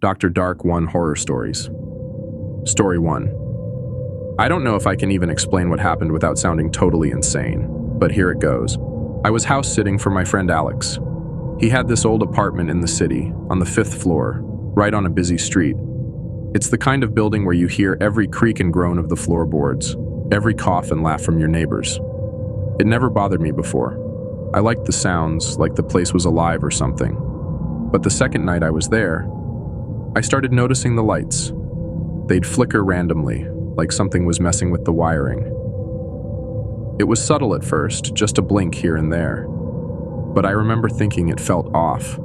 Dr. Dark 1 Horror Stories. Story 1. I don't know if I can even explain what happened without sounding totally insane, but here it goes. I was house sitting for my friend Alex. He had this old apartment in the city, on the 5th floor, right on a busy street. It's the kind of building where you hear every creak and groan of the floorboards, every cough and laugh from your neighbors. It never bothered me before. I liked the sounds, like the place was alive or something. But the second night I was there, I started noticing the lights. They'd flicker randomly, like something was messing with the wiring. It was subtle at first, just a blink here and there. But I remember thinking it felt off,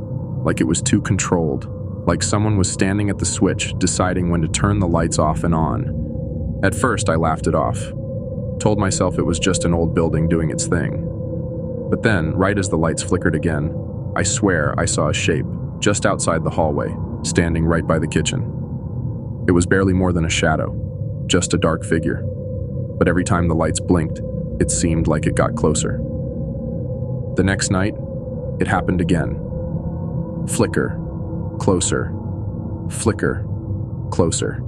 like it was too controlled, like someone was standing at the switch deciding when to turn the lights off and on. At first I laughed it off, told myself it was just an old building doing its thing. But then, right as the lights flickered again, I swear I saw a shape, just outside the hallway, standing right by the kitchen. It was barely more than a shadow, just a dark figure. But every time the lights blinked, it seemed like it got closer. The next night, it happened again. Flicker, closer, flicker, closer.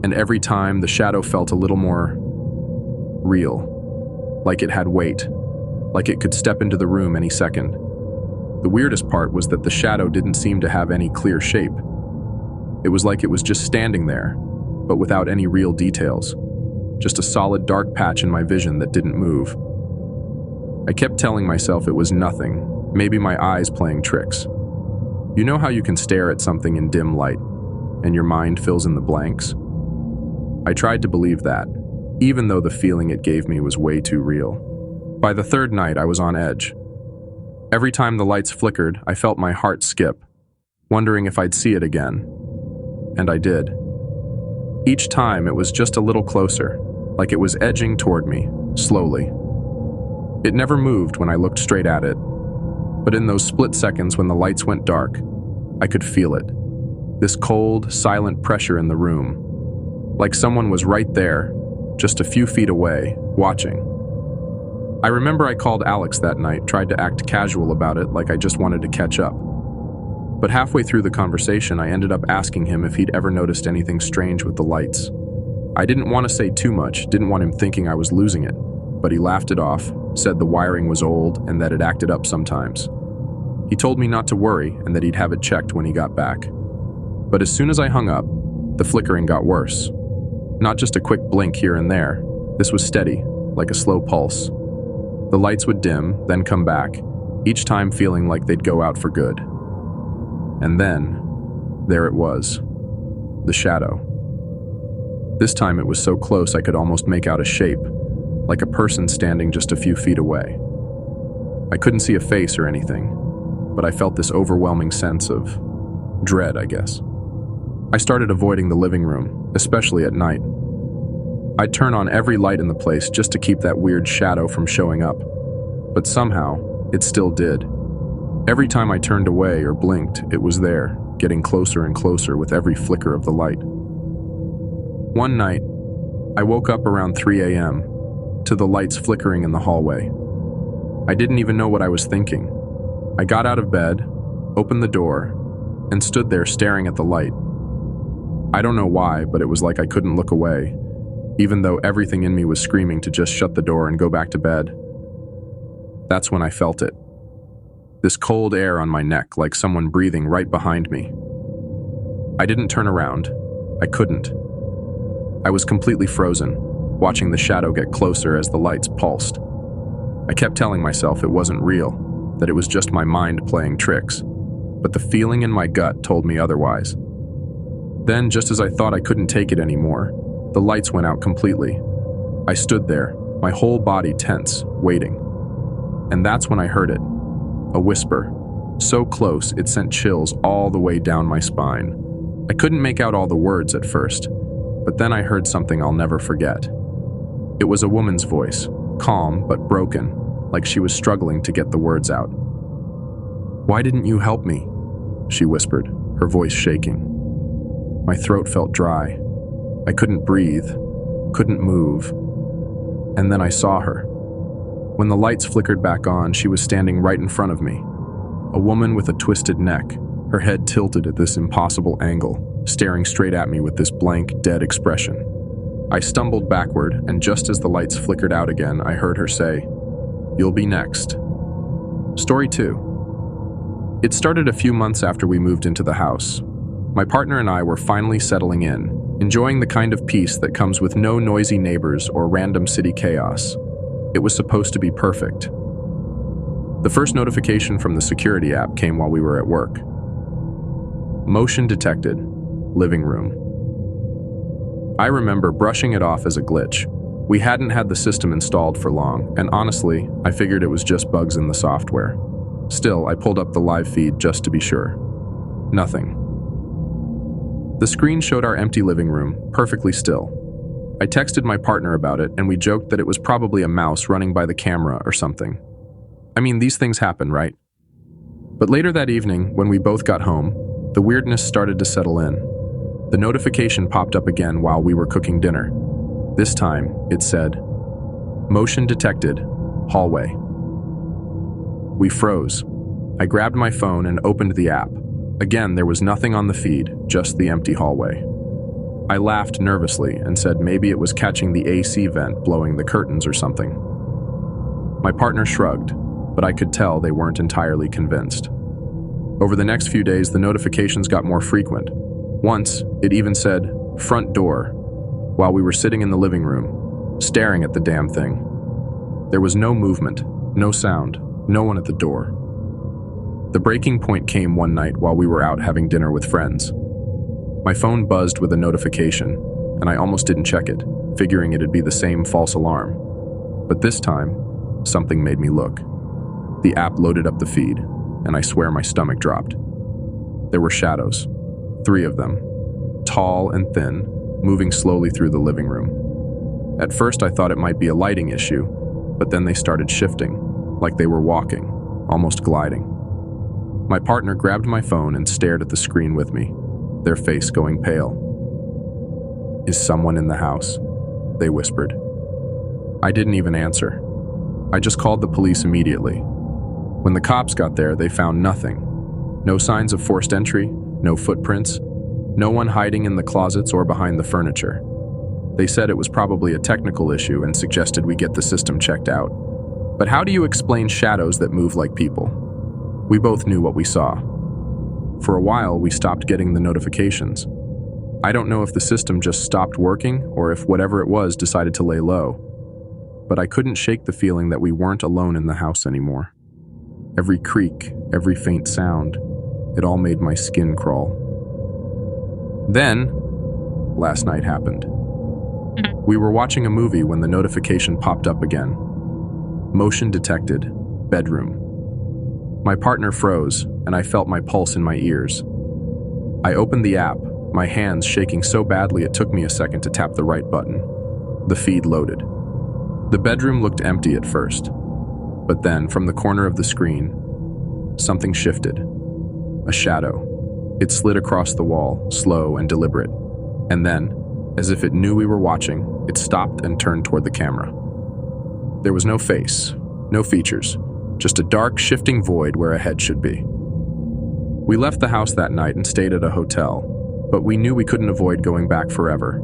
And every time the shadow felt a little more real, like it had weight, like it could step into the room any second. The weirdest part was that the shadow didn't seem to have any clear shape. It was like it was just standing there, but without any real details. Just a solid dark patch in my vision that didn't move. I kept telling myself it was nothing, maybe my eyes playing tricks. You know how you can stare at something in dim light, and your mind fills in the blanks? I tried to believe that, even though the feeling it gave me was way too real. By the third night, I was on edge. Every time the lights flickered, I felt my heart skip, wondering if I'd see it again. And I did. Each time, it was just a little closer, like it was edging toward me, slowly. It never moved when I looked straight at it, but in those split seconds when the lights went dark, I could feel it. This cold, silent pressure in the room, like someone was right there, just a few feet away, watching. I remember I called Alex that night, tried to act casual about it, like I just wanted to catch up. But halfway through the conversation, I ended up asking him if he'd ever noticed anything strange with the lights. I didn't want to say too much, didn't want him thinking I was losing it, but he laughed it off, said the wiring was old and that it acted up sometimes. He told me not to worry and that he'd have it checked when he got back. But as soon as I hung up, the flickering got worse. Not just a quick blink here and there. This was steady, like a slow pulse. The lights would dim, then come back, each time feeling like they'd go out for good. And then, there it was, the shadow. This time it was so close I could almost make out a shape, like a person standing just a few feet away. I couldn't see a face or anything, but I felt this overwhelming sense of dread, I guess. I started avoiding the living room, especially at night. I'd turn on every light in the place just to keep that weird shadow from showing up. But somehow, it still did. Every time I turned away or blinked, it was there, getting closer and closer with every flicker of the light. One night, I woke up around 3 a.m. to the lights flickering in the hallway. I didn't even know what I was thinking. I got out of bed, opened the door, and stood there staring at the light. I don't know why, but it was like I couldn't look away, even though everything in me was screaming to just shut the door and go back to bed. That's when I felt it. This cold air on my neck, like someone breathing right behind me. I didn't turn around. I couldn't. I was completely frozen, watching the shadow get closer as the lights pulsed. I kept telling myself it wasn't real, that it was just my mind playing tricks, but the feeling in my gut told me otherwise. Then, just as I thought I couldn't take it anymore, the lights went out completely. I stood there, my whole body tense, waiting. And that's when I heard it. A whisper, so close it sent chills all the way down my spine. I couldn't make out all the words at first, but then I heard something I'll never forget. It was a woman's voice, calm but broken, like she was struggling to get the words out. "Why didn't you help me?" she whispered, her voice shaking. My throat felt dry. I couldn't breathe, couldn't move. And then I saw her. When the lights flickered back on, she was standing right in front of me. A woman with a twisted neck, her head tilted at this impossible angle, staring straight at me with this blank, dead expression. I stumbled backward, and just as the lights flickered out again, I heard her say, "You'll be next." Story 2. It started a few months after we moved into the house. My partner and I were finally settling in, enjoying the kind of peace that comes with no noisy neighbors or random city chaos. It was supposed to be perfect. The first notification from the security app came while we were at work. Motion detected. Living room. I remember brushing it off as a glitch. We hadn't had the system installed for long, and honestly, I figured it was just bugs in the software. Still, I pulled up the live feed just to be sure. Nothing. The screen showed our empty living room, perfectly still. I texted my partner about it, and we joked that it was probably a mouse running by the camera or something. I mean, these things happen, right? But later that evening, when we both got home, the weirdness started to settle in. The notification popped up again while we were cooking dinner. This time, it said, "Motion detected. Hallway." We froze. I grabbed my phone and opened the app. Again, there was nothing on the feed, just the empty hallway. I laughed nervously and said maybe it was catching the AC vent blowing the curtains or something. My partner shrugged, but I could tell they weren't entirely convinced. Over the next few days, the notifications got more frequent. Once, it even said, "Front door," while we were sitting in the living room, staring at the damn thing. There was no movement, no sound, no one at the door. The breaking point came one night while we were out having dinner with friends. My phone buzzed with a notification, and I almost didn't check it, figuring it'd be the same false alarm. But this time, something made me look. The app loaded up the feed, and I swear my stomach dropped. There were shadows, 3 of them, tall and thin, moving slowly through the living room. At first I thought it might be a lighting issue, but then they started shifting, like they were walking, almost gliding. My partner grabbed my phone and stared at the screen with me, their face going pale. "Is someone in the house?" they whispered. I didn't even answer. I just called the police immediately. When the cops got there, they found nothing. No signs of forced entry, no footprints, no one hiding in the closets or behind the furniture. They said it was probably a technical issue and suggested we get the system checked out. But how do you explain shadows that move like people? We both knew what we saw. For a while, we stopped getting the notifications. I don't know if the system just stopped working or if whatever it was decided to lay low. But I couldn't shake the feeling that we weren't alone in the house anymore. Every creak, every faint sound, it all made my skin crawl. Then, last night happened. We were watching a movie when the notification popped up again. Motion detected. Bedroom. My partner froze, and I felt my pulse in my ears. I opened the app, my hands shaking so badly it took me a second to tap the right button. The feed loaded. The bedroom looked empty at first, but then, from the corner of the screen, something shifted. A shadow. It slid across the wall, slow and deliberate. And then, as if it knew we were watching, it stopped and turned toward the camera. There was no face, no features, just a dark, shifting void where a head should be. We left the house that night and stayed at a hotel, but we knew we couldn't avoid going back forever.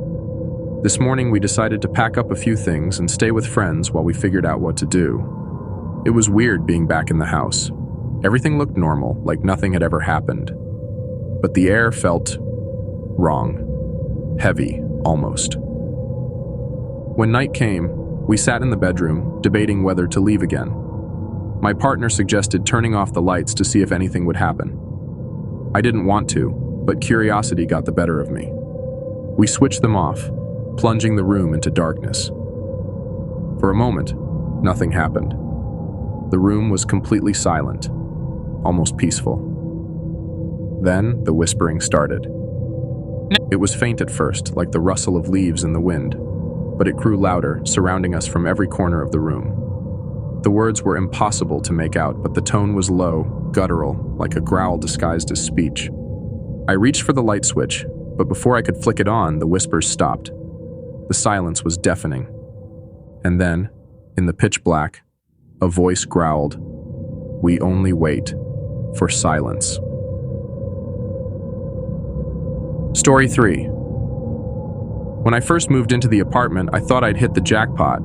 This morning we decided to pack up a few things and stay with friends while we figured out what to do. It was weird being back in the house. Everything looked normal, like nothing had ever happened. But the air felt wrong. Heavy, almost. When night came, we sat in the bedroom, debating whether to leave again. My partner suggested turning off the lights to see if anything would happen. I didn't want to, but curiosity got the better of me. We switched them off, plunging the room into darkness. For a moment, nothing happened. The room was completely silent, almost peaceful. Then the whispering started. It was faint at first, like the rustle of leaves in the wind, but it grew louder, surrounding us from every corner of the room. The words were impossible to make out, but the tone was low, guttural, like a growl disguised as speech. I reached for the light switch, but before I could flick it on, the whispers stopped. The silence was deafening. And then, in the pitch black, a voice growled, "We only wait for silence." Story 3. When I first moved into the apartment, I thought I'd hit the jackpot.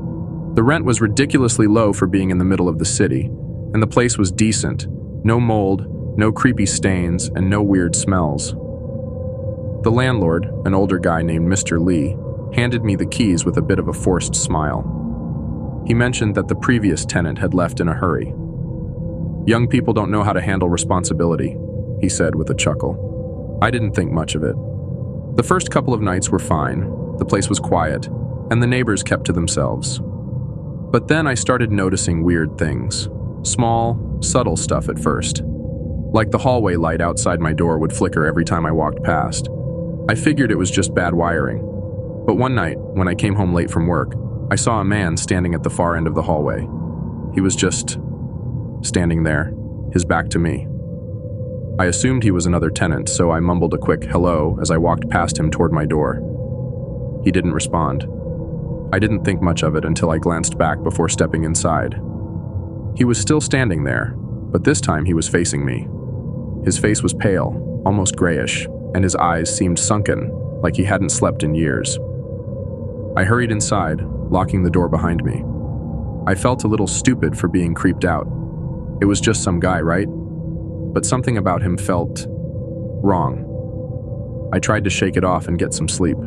The rent was ridiculously low for being in the middle of the city, and the place was decent. No mold, no creepy stains, and no weird smells. The landlord, an older guy named Mr. Lee, handed me the keys with a bit of a forced smile. He mentioned that the previous tenant had left in a hurry. "Young people don't know how to handle responsibility," he said with a chuckle. I didn't think much of it. The first couple of nights were fine, the place was quiet, and the neighbors kept to themselves. But then I started noticing weird things. Small, subtle stuff at first. Like the hallway light outside my door would flicker every time I walked past. I figured it was just bad wiring. But one night, when I came home late from work, I saw a man standing at the far end of the hallway. He was just standing there, his back to me. I assumed he was another tenant, so I mumbled a quick hello as I walked past him toward my door. He didn't respond. I didn't think much of it until I glanced back before stepping inside. He was still standing there, but this time he was facing me. His face was pale, almost grayish, and his eyes seemed sunken, like he hadn't slept in years. I hurried inside, locking the door behind me. I felt a little stupid for being creeped out. It was just some guy, right? But something about him felt wrong. I tried to shake it off and get some sleep.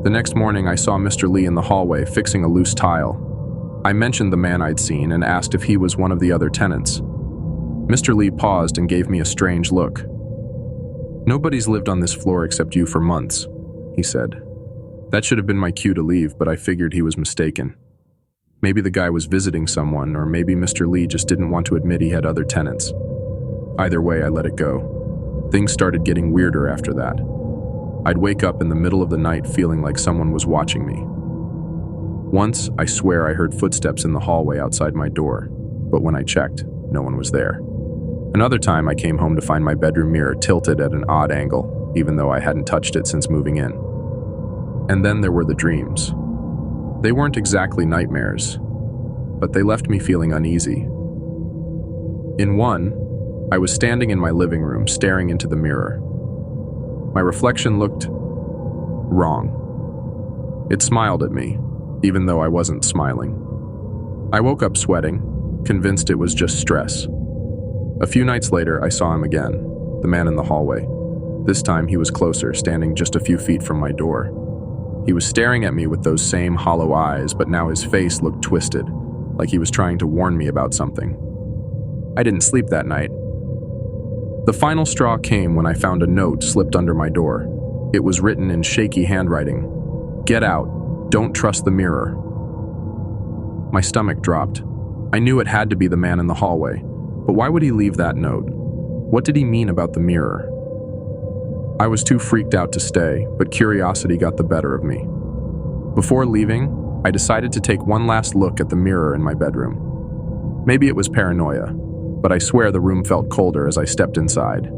The next morning, I saw Mr. Lee in the hallway fixing a loose tile. I mentioned the man I'd seen and asked if he was one of the other tenants. Mr. Lee paused and gave me a strange look. "Nobody's lived on this floor except you for months," he said. That should have been my cue to leave, but I figured he was mistaken. Maybe the guy was visiting someone, or maybe Mr. Lee just didn't want to admit he had other tenants. Either way, I let it go. Things started getting weirder after that. I'd wake up in the middle of the night feeling like someone was watching me. Once, I swear I heard footsteps in the hallway outside my door, but when I checked, no one was there. Another time, I came home to find my bedroom mirror tilted at an odd angle, even though I hadn't touched it since moving in. And then there were the dreams. They weren't exactly nightmares, but they left me feeling uneasy. In one, I was standing in my living room, staring into the mirror. My reflection looked wrong. It smiled at me, even though I wasn't smiling. I woke up sweating, convinced it was just stress. A few nights later, I saw him again, the man in the hallway. This time he was closer, standing just a few feet from my door. He was staring at me with those same hollow eyes, but now his face looked twisted, like he was trying to warn me about something. I didn't sleep that night. The final straw came when I found a note slipped under my door. It was written in shaky handwriting. "Get out. Don't trust the mirror." My stomach dropped. I knew it had to be the man in the hallway, but why would he leave that note? What did he mean about the mirror? I was too freaked out to stay, but curiosity got the better of me. Before leaving, I decided to take one last look at the mirror in my bedroom. Maybe it was paranoia, but I swear the room felt colder as I stepped inside.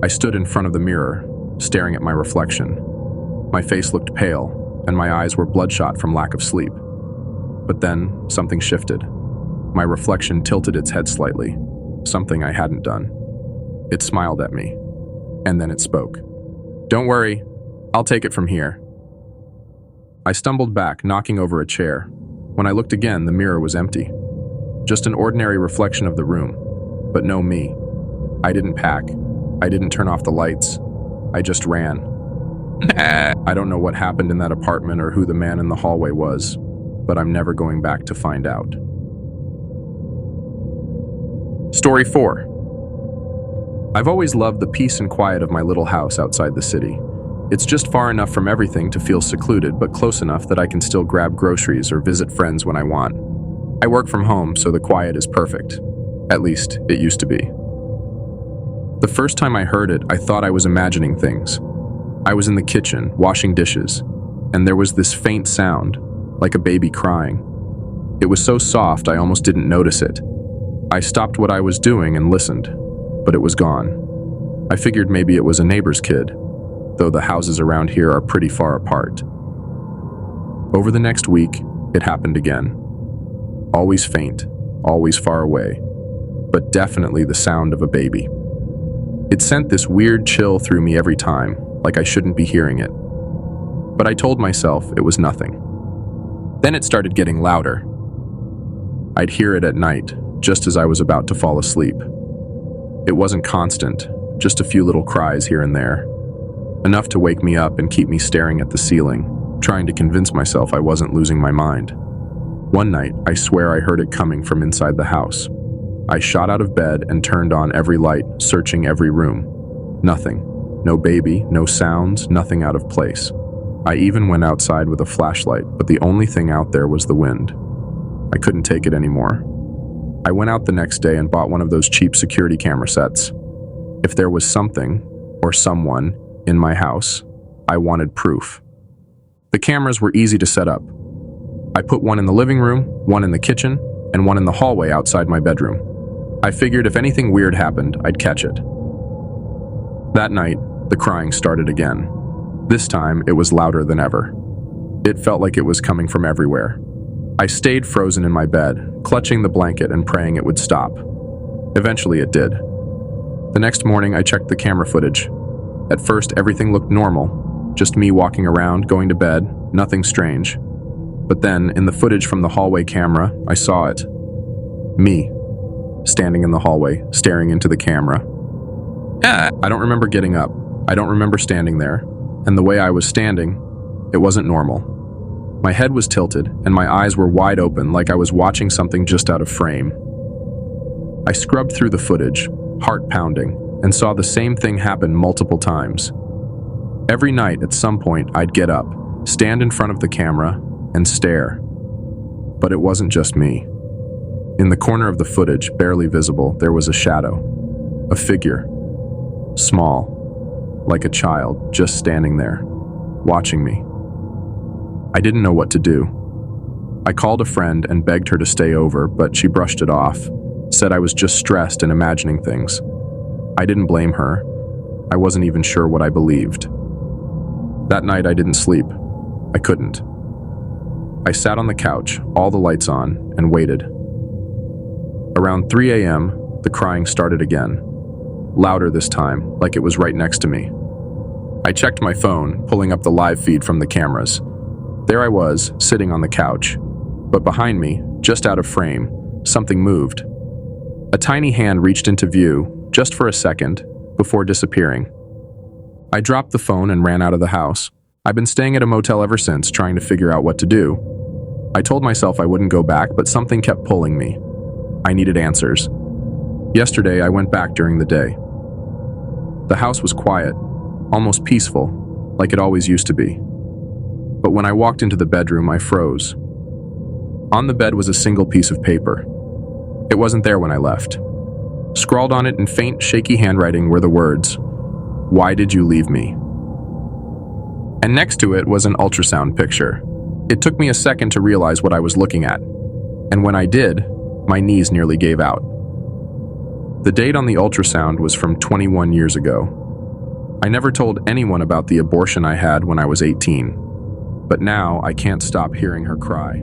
I stood in front of the mirror, staring at my reflection. My face looked pale, and my eyes were bloodshot from lack of sleep. But then, something shifted. My reflection tilted its head slightly, something I hadn't done. It smiled at me, and then it spoke. "Don't worry, I'll take it from here." I stumbled back, knocking over a chair. When I looked again, the mirror was empty. Just an ordinary reflection of the room, but no me. I didn't pack. I didn't turn off the lights. I just ran. I don't know what happened in that apartment or who the man in the hallway was, but I'm never going back to find out. Story 4. I've always loved the peace and quiet of my little house outside the city. It's just far enough from everything to feel secluded, but close enough that I can still grab groceries or visit friends when I want. I work from home, so the quiet is perfect. At least, it used to be. The first time I heard it, I thought I was imagining things. I was in the kitchen, washing dishes, and there was this faint sound, like a baby crying. It was so soft I almost didn't notice it. I stopped what I was doing and listened, but it was gone. I figured maybe it was a neighbor's kid, though the houses around here are pretty far apart. Over the next week, it happened again. Always faint, always far away, but definitely the sound of a baby. It sent this weird chill through me every time, like I shouldn't be hearing it. But I told myself it was nothing. Then it started getting louder. I'd hear it at night, just as I was about to fall asleep. It wasn't constant, just a few little cries here and there. Enough to wake me up and keep me staring at the ceiling, trying to convince myself I wasn't losing my mind. One night, I swear I heard it coming from inside the house. I shot out of bed and turned on every light, searching every room. Nothing. No baby, no sounds, nothing out of place. I even went outside with a flashlight, but the only thing out there was the wind. I couldn't take it anymore. I went out the next day and bought one of those cheap security camera sets. If there was something, or someone, in my house, I wanted proof. The cameras were easy to set up. I put one in the living room, one in the kitchen, and one in the hallway outside my bedroom. I figured if anything weird happened, I'd catch it. That night, the crying started again. This time, it was louder than ever. It felt like it was coming from everywhere. I stayed frozen in my bed, clutching the blanket and praying it would stop. Eventually, it did. The next morning, I checked the camera footage. At first, everything looked normal. Just me walking around, going to bed, nothing strange. But then, in the footage from the hallway camera, I saw it. Me, standing in the hallway, staring into the camera. I don't remember getting up. I don't remember standing there. And the way I was standing, it wasn't normal. My head was tilted, and my eyes were wide open like I was watching something just out of frame. I scrubbed through the footage, heart pounding, and saw the same thing happen multiple times. Every night, at some point, I'd get up, stand in front of the camera, and stare. But it wasn't just me. In the corner of the footage, barely visible, there was a shadow. A figure. Small. Like a child, just standing there, watching me. I didn't know what to do. I called a friend and begged her to stay over, but she brushed it off, said I was just stressed and imagining things. I didn't blame her. I wasn't even sure what I believed. That night I didn't sleep. I couldn't. I sat on the couch, all the lights on, and waited. Around 3 a.m., the crying started again. Louder this time, like it was right next to me. I checked my phone, pulling up the live feed from the cameras. There I was, sitting on the couch. But behind me, just out of frame, something moved. A tiny hand reached into view, just for a second, before disappearing. I dropped the phone and ran out of the house. I've been staying at a motel ever since, trying to figure out what to do. I told myself I wouldn't go back, but something kept pulling me. I needed answers. Yesterday, I went back during the day. The house was quiet, almost peaceful, like it always used to be. But when I walked into the bedroom, I froze. On the bed was a single piece of paper. It wasn't there when I left. Scrawled on it in faint, shaky handwriting were the words, "Why did you leave me?" And next to it was an ultrasound picture. It took me a second to realize what I was looking at. And when I did, my knees nearly gave out. The date on the ultrasound was from 21 years ago. I never told anyone about the abortion I had when I was 18. But now I can't stop hearing her cry.